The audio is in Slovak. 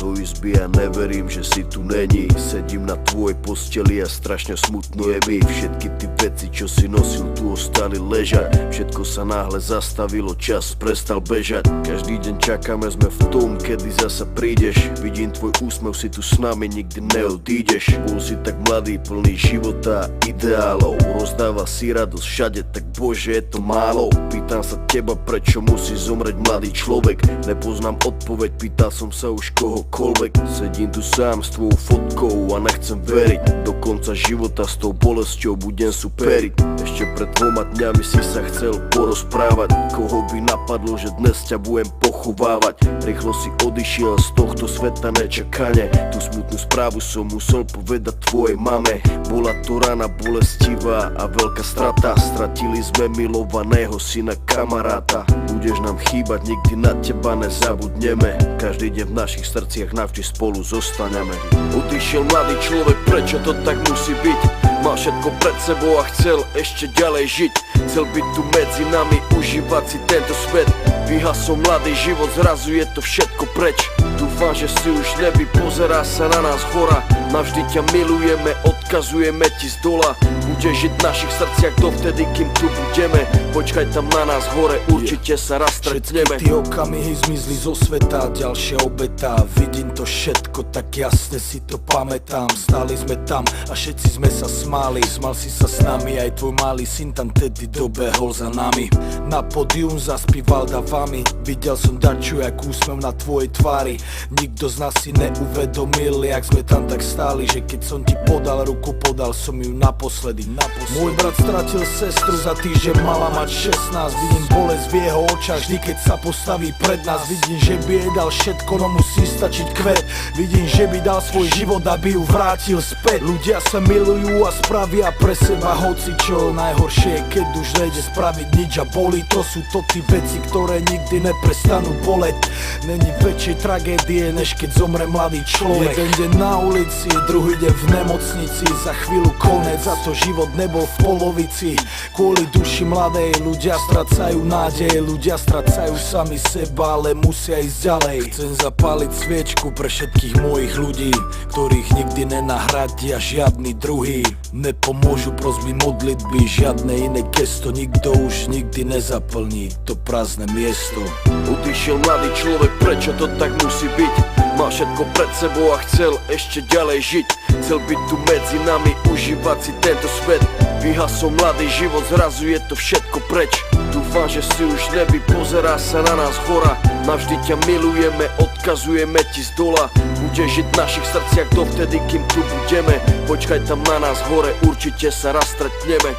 do izby a neverím, že si tu není. Sedím na tvojej posteli a strašne smutno je mi. Všetky ty veci, čo si nosil, tu ostali ležať. Všetko sa náhle zastavilo, čas prestal bežať. Každý deň čakáme, sme v tom, kedy zasa prídeš. Vidím tvoj úsmev, si tu s nami, nikdy neodídeš. Bol si tak mladý, plný života a ideálov. Rozdáva si radosť všade, tak bože, je to málo. Pýtam sa teba, prečo musí zomrieť mladý človek. Nepoznám odpoveď, pýtal som sa už kohokoľvek. Sedím tu sám s tvojou fotkou a nechcem veriť. Do konca života s tou bolesťou budem superiť. Ešte pred 2 dňami si sa chcel porozprávať. Koho by napadlo, že dnes ťa budem pochovávať. Rýchlo si odišiel z tohto sveta nečakane. Tú smutnú správu som musel povedať tvojej mame. Bola to rana bolestivá a veľká strata. Stratili sme milovaného syna, kamaráta. Budeš nám chýbať, nikdy na teba nezabudneme. Každý deň v našich srdciach navždy spolu zostaneme. Odišiel mladý človek, prečo to tak musí byť? Mal všetko pred sebou a chcel ešte ďalej žiť. Chcel byť tu medzi nami, užívať si tento svet. Vyhasol mladý život, zrazu je to všetko preč. Dúfam, že si už nebi, pozerá sa na nás hora. Navždy ťa milujeme, odkazujeme ti z dola. Budeš žiť v našich srdciach dovtedy, kým tu budeme. Počkaj tam na nás hore, určite sa raz stretneme. Všetky tie okamihy zmizli zo sveta, ďalšia obeta. Vidím to všetko, tak jasne si to pamätám. Stáli sme tam a všetci sme sa smáli. Smal si sa s nami, aj tvoj malý syn tam tedy dobehol za nami. Na pódium zaspíval davami. Videl som dačo, jak úsmev na tvojej tvári. Nikto z nás si neuvedomil, jak sme tam tak stáli, že keď som ti podal ruku, podal som ju naposledy. Môj brat stratil sestru, za týždeň mala mať 16. Vidím bolesť v jeho očách, vždy keď sa postaví pred nás. Vidím, že by jej dal všetko, no musí stačiť kvet. Vidím, že by dal svoj život, aby ju vrátil späť. Ľudia sa milujú a spravia pre seba hocičo. Najhoršie je, keď už nejde spraviť nič a bolí. To sú to tí veci, ktoré nikdy neprestanú boleť. Není väčšej tragédie, než keď zomre mladý človek. Jeden deň na ulici, druhý deň v nemocnici. Za chvíľu konec, za to život nebol v polovici. Kvôli duši mladej ľudia stracajú nádej. Ľudia stracajú sami seba, ale musia ísť ďalej. Chcem zapáliť sviečku pre všetkých mojich ľudí, ktorých nikdy nenahradia žiadny druhý. Nepomôžu prosby, modlitby, žiadne iné gesto. Nikto už nikdy nezaplní to prázdne miesto. Odišiel mladý človek, prečo to tak musí byť? Mal všetko pred sebou a chcel ešte ďalej žiť. Chcel byť tu medzi nami, užívať si tento svet. Vyhasol mladý život, zrazu je to všetko preč. Dúfam, že si už nebi, pozerá sa na nás hora. Navždy ťa milujeme, odkazujeme ti z dola. Budeš žiť v našich srdciach dovtedy, kým tu budeme. Počkaj tam na nás hore, určite sa raz stretneme.